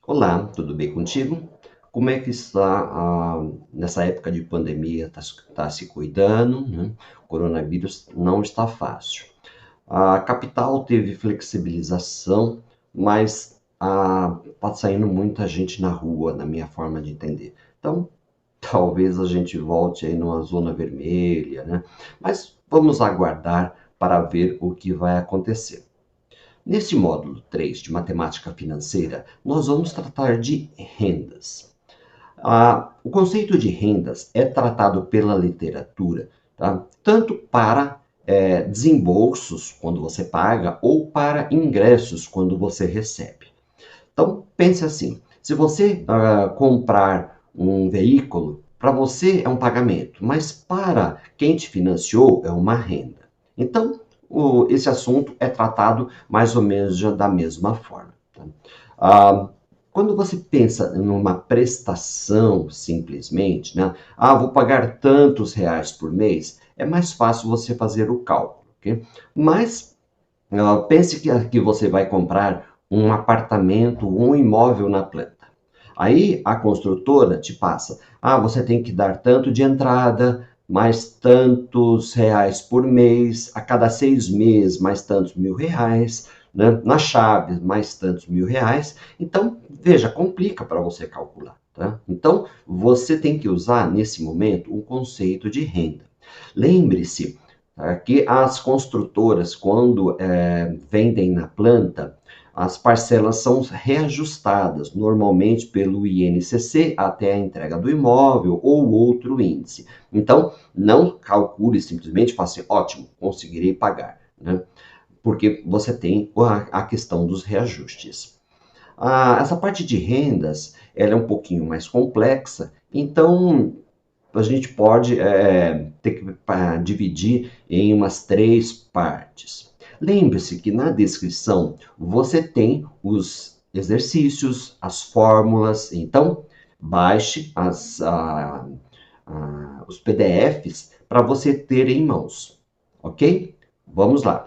Olá, tudo bem contigo? Como é que está nessa época de pandemia? Está se cuidando, né? O coronavírus não está fácil. A capital teve flexibilização, mas está saindo muita gente na rua, na minha forma de entender. Então, talvez a gente volte aí numa zona vermelha, né? Mas vamos aguardar para ver o que vai acontecer. Neste módulo 3 de matemática financeira, nós vamos tratar de rendas. O conceito de rendas é tratado pela literatura, tá? Tanto para desembolsos, quando você paga, ou para ingressos, quando você recebe. Então, pense assim: se você comprar um veículo, para você é um pagamento, mas para quem te financiou é uma renda. Então, esse assunto é tratado mais ou menos da mesma forma. Tá? Ah, Quando você pensa numa prestação, simplesmente, né? Vou pagar tantos reais por mês, é mais fácil você fazer o cálculo, ok? Mas pense que você vai comprar um apartamento, um imóvel na planta. Aí a construtora te passa, você tem que dar tanto de entrada, mais tantos reais por mês, a cada 6 meses, mais tantos mil reais, né? Na chave, mais tantos mil reais. Então, veja, complica para você calcular. Tá? Então, você tem que usar, nesse momento, o conceito de renda. Lembre-se que as construtoras, quando vendem na planta, as parcelas são reajustadas, normalmente pelo INCC até a entrega do imóvel ou outro índice. Então, não calcule simplesmente, faça assim, ótimo, conseguirei pagar, né? Porque você tem a questão dos reajustes. Essa parte de rendas, ela é um pouquinho mais complexa, então a gente pode ter que dividir em umas 3 partes. Lembre-se que na descrição você tem os exercícios, as fórmulas, então baixe os PDFs para você ter em mãos, ok? Vamos lá.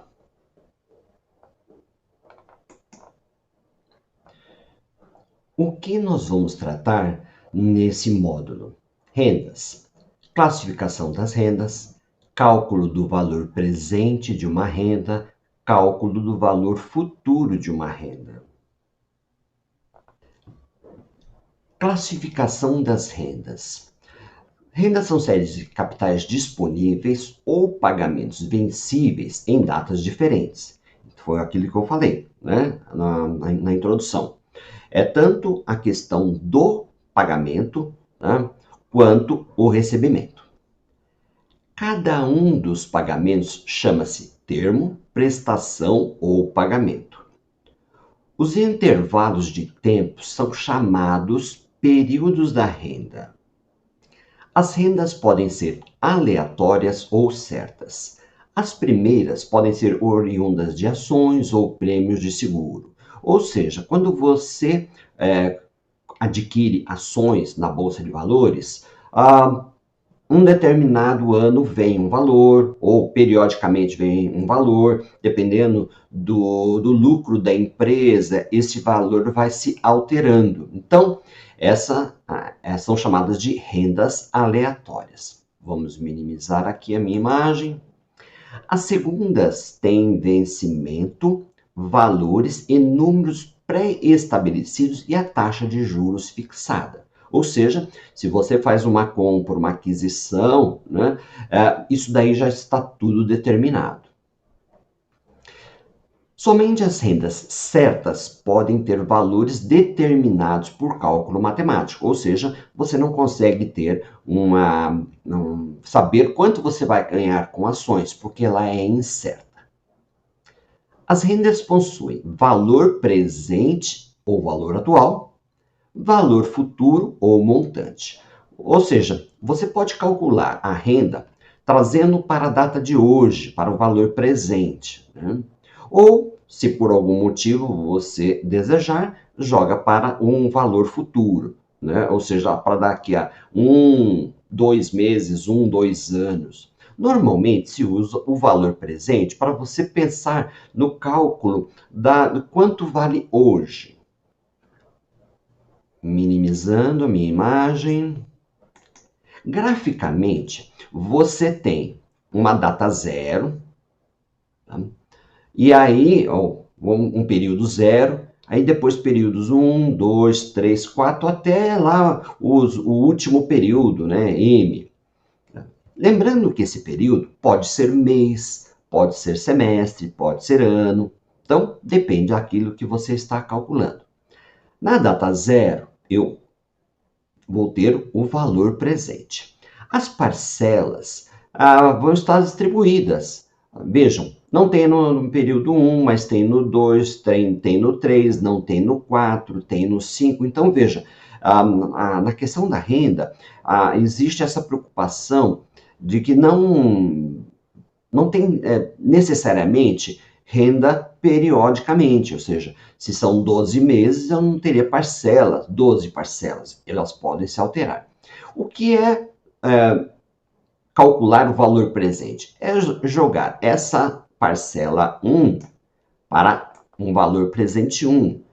O que nós vamos tratar nesse módulo? Rendas, classificação das rendas, cálculo do valor presente de uma renda, cálculo do valor futuro de uma renda. Classificação das rendas. Rendas são séries de capitais disponíveis ou pagamentos vencíveis em datas diferentes. Foi aquilo que eu falei, né, na introdução. É tanto a questão do pagamento, né, quanto o recebimento. Cada um dos pagamentos chama-se termo, prestação ou pagamento. Os intervalos de tempo são chamados períodos da renda. As rendas podem ser aleatórias ou certas. As primeiras podem ser oriundas de ações ou prêmios de seguro. Ou seja, quando você adquire ações na Bolsa de Valores, um determinado ano vem um valor, ou periodicamente vem um valor, dependendo do lucro da empresa, esse valor vai se alterando. Então, essas são chamadas de rendas aleatórias. Vamos minimizar aqui a minha imagem. As segundas têm vencimento, valores e números pré-estabelecidos e a taxa de juros fixada. Ou seja, se você faz uma compra, uma aquisição, né, isso daí já está tudo determinado. Somente as rendas certas podem ter valores determinados por cálculo matemático, ou seja, você não consegue ter saber quanto você vai ganhar com ações, porque ela é incerta. As rendas possuem valor presente ou valor atual, valor futuro ou montante. Ou seja, você pode calcular a renda trazendo para a data de hoje, para o valor presente, né? Ou, se por algum motivo você desejar, joga para um valor futuro, né? Ou seja, para daqui a 1, 2 meses, 1, 2 anos. Normalmente se usa o valor presente para você pensar no cálculo do quanto vale hoje. minimizando a minha imagem. Graficamente, você tem uma data zero, tá? E aí, um período zero, aí depois períodos 1, 2, 3, 4, até lá o último período, né, M. Lembrando que esse período pode ser mês, pode ser semestre, pode ser ano, então depende daquilo que você está calculando. Na data zero, eu vou ter o valor presente. As parcelas vão estar distribuídas. Vejam, não tem no período 1, mas tem no 2, tem no 3, não tem no 4, tem no 5. Então, veja, na questão da renda, existe essa preocupação de que não tem necessariamente renda periodicamente, ou seja, se são 12 meses, eu não teria parcelas, 12 parcelas, elas podem se alterar. O que é calcular o valor presente? É jogar essa parcela 1 para um valor presente 1,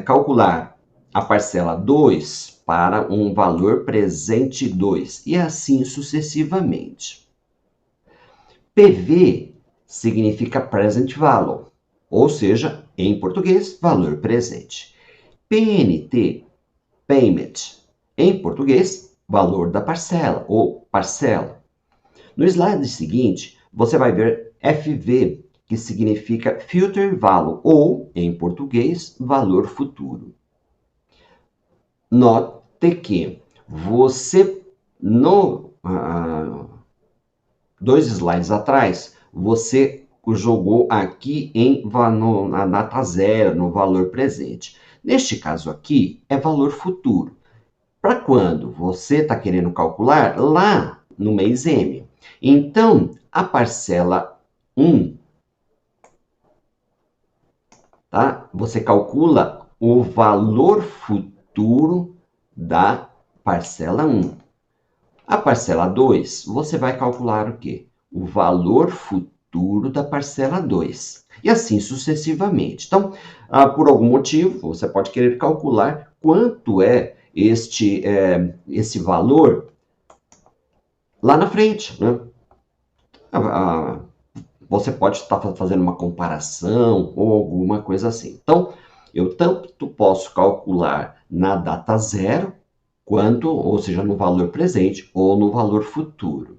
calcular a parcela 2 para um valor presente 2, e assim sucessivamente. PV significa present value, ou seja, em português, valor presente. PNT, payment, em português, valor da parcela ou parcela. No slide seguinte, você vai ver FV, que significa future value ou, em português, valor futuro. Note que você, dois slides atrás, você jogou aqui na data zero, no valor presente. Neste caso aqui, é valor futuro. Para quando você está querendo calcular? Lá no mês M. Então, a parcela 1, tá? Você calcula o valor futuro da parcela 1. A parcela 2, você vai calcular o quê? O valor futuro da parcela 2. E assim sucessivamente. Então, por algum motivo, você pode querer calcular quanto é esse valor lá na frente, né? Você pode estar fazendo uma comparação ou alguma coisa assim. Então, eu tanto posso calcular na data zero, quanto, ou seja, no valor presente ou no valor futuro.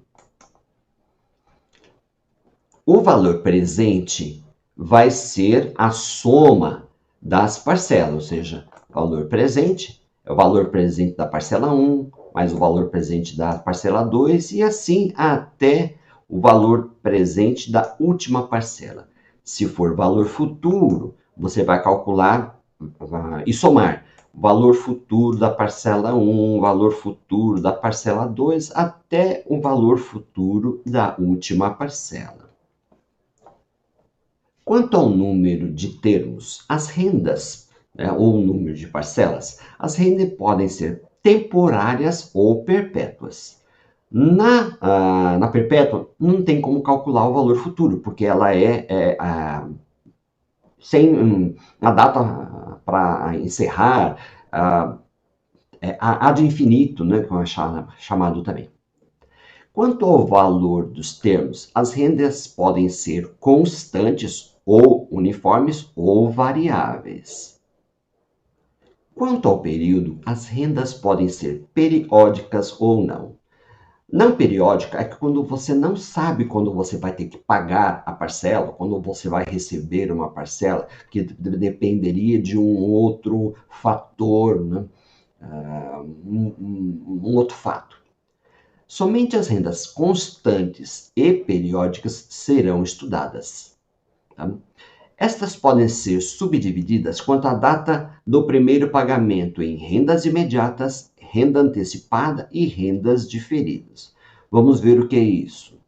O valor presente vai ser a soma das parcelas, ou seja, valor presente é o valor presente da parcela 1, mais o valor presente da parcela 2, e assim até o valor presente da última parcela. Se for valor futuro, você vai calcular e somar o valor futuro da parcela 1, o valor futuro da parcela 2, até o valor futuro da última parcela. Quanto ao número de termos, as rendas, ou o número de parcelas, as rendas podem ser temporárias ou perpétuas. Na perpétua, não tem como calcular o valor futuro, porque ela sem a data para encerrar, ad infinito, né, como é chamado também. Quanto ao valor dos termos, as rendas podem ser constantes ou uniformes ou variáveis. Quanto ao período, as rendas podem ser periódicas ou não. Não periódica é quando você não sabe quando você vai ter que pagar a parcela, quando você vai receber uma parcela, que dependeria de um outro fator, né? Um outro fato. Somente as rendas constantes e periódicas serão estudadas. Tá? Estas podem ser subdivididas quanto à data do primeiro pagamento em rendas imediatas, renda antecipada e rendas diferidas. Vamos ver o que é isso.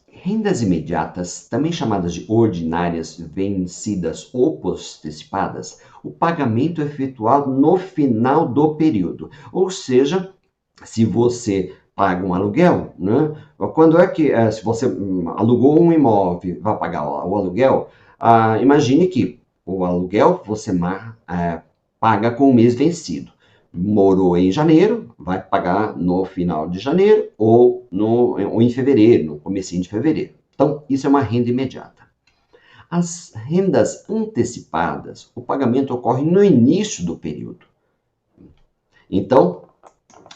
Rendas imediatas, também chamadas de ordinárias, vencidas ou postecipadas, o pagamento é efetuado no final do período, ou seja, se você paga um aluguel, né? Quando é que, se você alugou um imóvel, vai pagar o aluguel, imagine que o aluguel, você paga com o mês vencido. Morou em janeiro, vai pagar no final de janeiro ou em fevereiro, no comecinho de fevereiro. Então, isso é uma renda imediata. As rendas antecipadas, o pagamento ocorre no início do período. Então,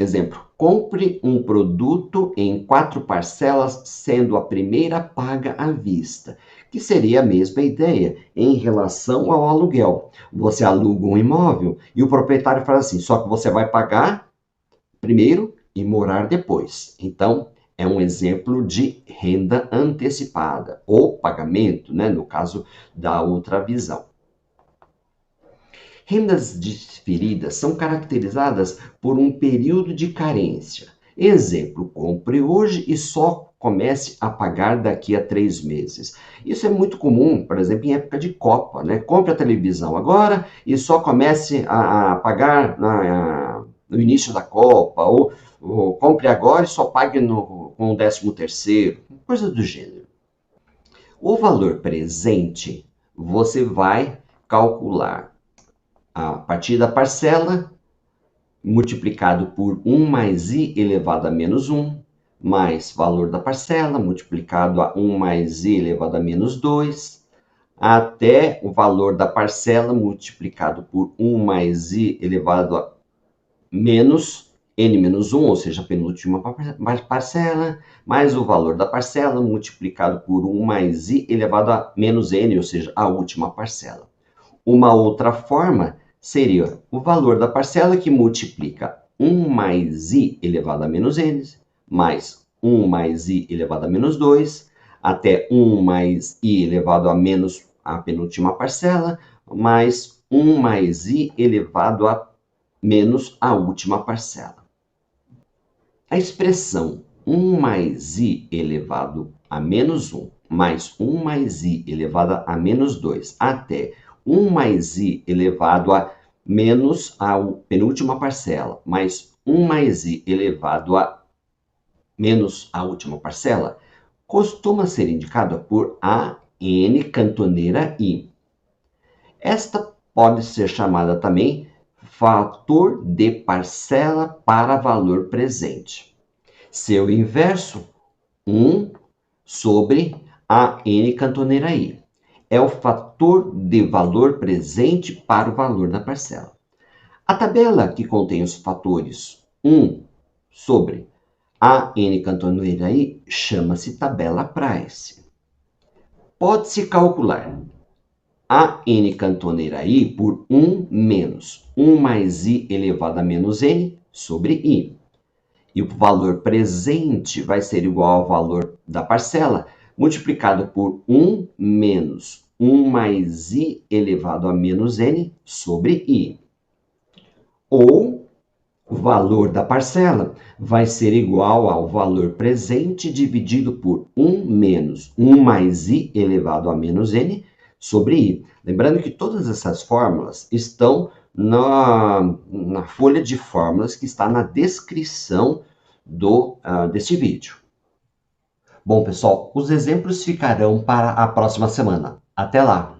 exemplo, compre um produto em 4 parcelas, sendo a primeira paga à vista, que seria a mesma ideia em relação ao aluguel. Você aluga um imóvel e o proprietário fala assim, só que você vai pagar primeiro e morar depois. Então, é um exemplo de renda antecipada, ou pagamento, né, no caso da outra visão. Rendas diferidas são caracterizadas por um período de carência. Exemplo, compre hoje e só comece a pagar daqui a 3 meses. Isso é muito comum, por exemplo, em época de Copa, né? Compre a televisão agora e só comece a pagar no início da Copa, ou compre agora e só pague com o 13º, coisa do gênero. O valor presente, você vai calcular a partir da parcela, multiplicado por 1 mais i elevado a menos 1, mais valor da parcela, multiplicado a 1 mais i elevado a menos 2, até o valor da parcela, multiplicado por 1 mais i elevado a menos n menos 1, ou seja, a penúltima parcela, mais o valor da parcela, multiplicado por 1 mais i elevado a menos n, ou seja, a última parcela. Uma outra forma seria o valor da parcela que multiplica 1 mais i elevado a menos n, mais 1 mais i elevado a menos 2, até 1 mais i elevado a menos a penúltima parcela, mais 1 mais i elevado a menos a última parcela. A expressão 1 mais i elevado a menos 1, mais 1 mais i elevado a menos 2, até 1 mais i elevado a menos a penúltima parcela, mais 1 mais i elevado a menos a última parcela, costuma ser indicada por a n cantoneira i. Esta pode ser chamada também fator de parcela para valor presente. Seu inverso, 1 sobre a n cantoneira i. É o fator de valor presente para o valor da parcela. A tabela que contém os fatores 1 sobre a n cantoneira i chama-se tabela Price. Pode-se calcular a n cantoneira i por 1 menos 1 mais i elevado a menos n sobre i. E o valor presente vai ser igual ao valor da parcela, multiplicado por 1 menos 1 mais i elevado a menos n sobre i. Ou o valor da parcela vai ser igual ao valor presente dividido por 1 menos 1 mais i elevado a menos n sobre i. Lembrando que todas essas fórmulas estão na folha de fórmulas que está na descrição deste vídeo. Bom, pessoal, os exemplos ficarão para a próxima semana. Até lá!